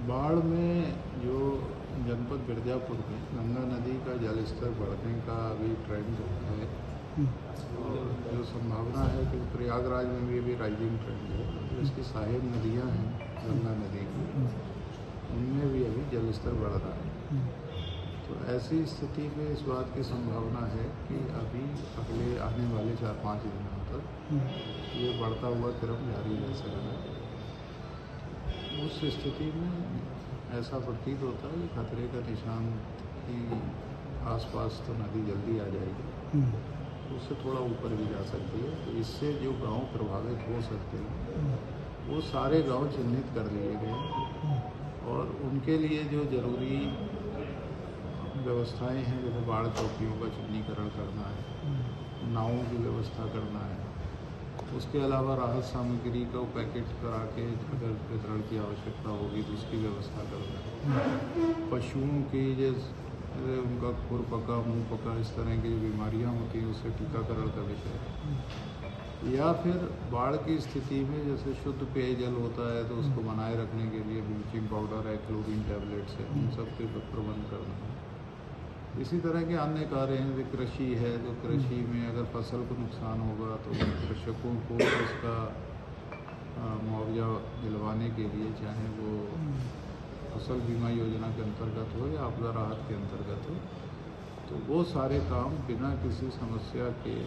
बाढ़ में जो जनपद मिर्ज़ापुर में गंगा नदी का जलस्तर बढ़ने का अभी ट्रेंड है और जो संभावना है कि प्रयागराज में भी अभी राइजिंग ट्रेंड है। तो इसकी सहायक नदियां हैं गंगा नदी की, उनमें भी अभी जलस्तर बढ़ रहा है। तो ऐसी स्थिति में इस बात की संभावना है कि अभी अगले आने वाले 4-5 दिनों तक ये बढ़ता हुआ क्रम जारी रह सकता है। उस स्थिति में ऐसा प्रतीत होता है कि खतरे का निशान की आसपास तो नदी जल्दी आ जाएगी, उससे थोड़ा ऊपर भी जा सकती है। तो इससे जो गांव प्रभावित हो सकते हैं वो सारे गांव चिन्हित कर लिए गए और उनके लिए जो ज़रूरी व्यवस्थाएं हैं, जैसे बाढ़ चौकियों का चिन्हीकरण करना है, नावों की व्यवस्था करना है, उसके अलावा राहत सामग्री का पैकेट करा के अगर वितरण की आवश्यकता होगी तो उसकी व्यवस्था करना है। पशुओं की जैसे उनका खुर पका, मुंह पका, इस तरह की जो बीमारियां होती हैं उससे टीकाकरण का विषय है। या फिर बाढ़ की स्थिति में जैसे शुद्ध पेयजल होता है तो उसको बनाए रखने के लिए ब्लीचिंग पाउडर है, क्लोरीन टैबलेट्स है, इन सब के प्रबंध करना है। इसी तरह के अन्य कार्य हैं। जैसे कृषि है, तो कृषि में अगर फसल को नुकसान होगा तो कृषकों को उसका मुआवजा दिलवाने के लिए, चाहे वो फसल बीमा योजना के अंतर्गत हो या आपदा राहत के अंतर्गत हो, तो वो सारे काम बिना किसी समस्या के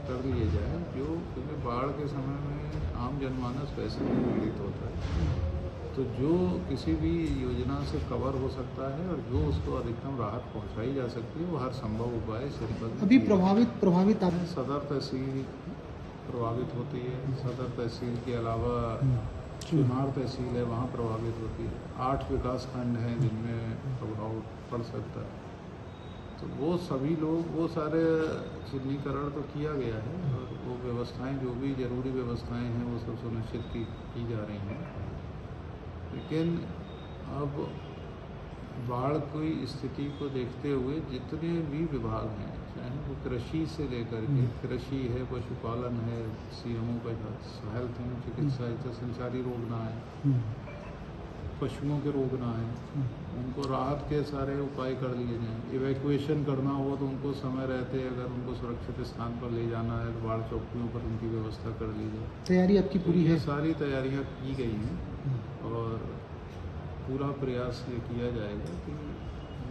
कर लिए जाए। जो क्योंकि बाढ़ के समय में आम जनमानस वैसे ही पीड़ित होता है, तो जो किसी भी योजना से कवर हो सकता है और जो उसको अधिकतम राहत पहुंचाई जा सकती है वो हर संभव उपाय जनपद अभी प्रभावित सदर तहसील प्रभावित होती है। सदर तहसील के अलावा चुनार तहसील है, वहाँ प्रभावित होती है। 8 विकास खंड हैं जिनमें प्रभाव पड़ सकता है। तो वो सभी लोग, वो सारे चिन्हीकरण तो किया गया है और वो व्यवस्थाएं, जो भी जरूरी व्यवस्थाएं हैं वो सब सुनिश्चित की जा रही हैं। लेकिन अब बाढ़ की स्थिति को देखते हुए जितने भी विभाग हैं, चाहे वो कृषि से लेकर के, कृषि है, पशुपालन है, सीएमओ का हेल्थ है, चिकित्सा है, संचारी रोग ना है, पशुओं के रोग ना है, उनको राहत के सारे उपाय कर लिए जाएँ। इवैक्यूएशन करना हो तो उनको समय रहते अगर उनको सुरक्षित स्थान पर ले जाना है तो बाढ़ चौकियों पर उनकी व्यवस्था कर ली जाए। तैयारी आपकी पूरी है? सारी तैयारियां की गई हैं और पूरा प्रयास ये किया जाएगा कि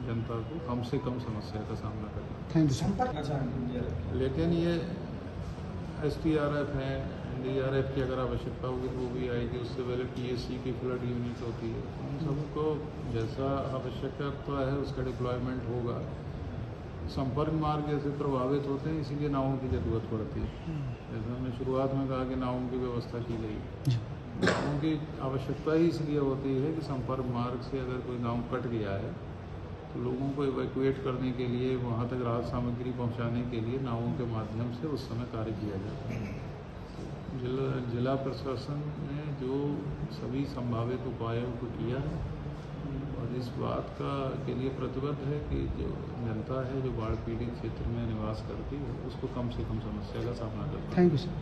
जनता को कम से कम समस्या का सामना करना। Thank you sir. लेकिन ये SDRF है, NDRF की अगर आवश्यकता होगी तो वो भी आएगी। उससे पहले TSC की फ्लड यूनिट होती है। उन सबको जैसा आवश्यकता है उसका डिप्लॉयमेंट होगा। संपर्क मार्ग जैसे प्रभावित होते हैं, इसीलिए नावों की ज़रूरत पड़ती है। जैसे हमने शुरुआत में कहा कि नावों की व्यवस्था की गई, नावों की आवश्यकता ही इसलिए होती है कि संपर्क मार्ग से अगर कोई गांव कट गया है तो लोगों को इवैक्यूएट करने के लिए, वहां तक राहत सामग्री पहुंचाने के लिए नावों के माध्यम से उस समय कार्य किया जाता है। जिला प्रशासन ने जो सभी संभावित उपायों को किया है और इस बात के लिए प्रतिबद्ध है कि जो जनता है जो बाढ़ पीड़ित क्षेत्र में निवास करती है उसको कम से कम समस्या का सामना करना है। Thank you sir.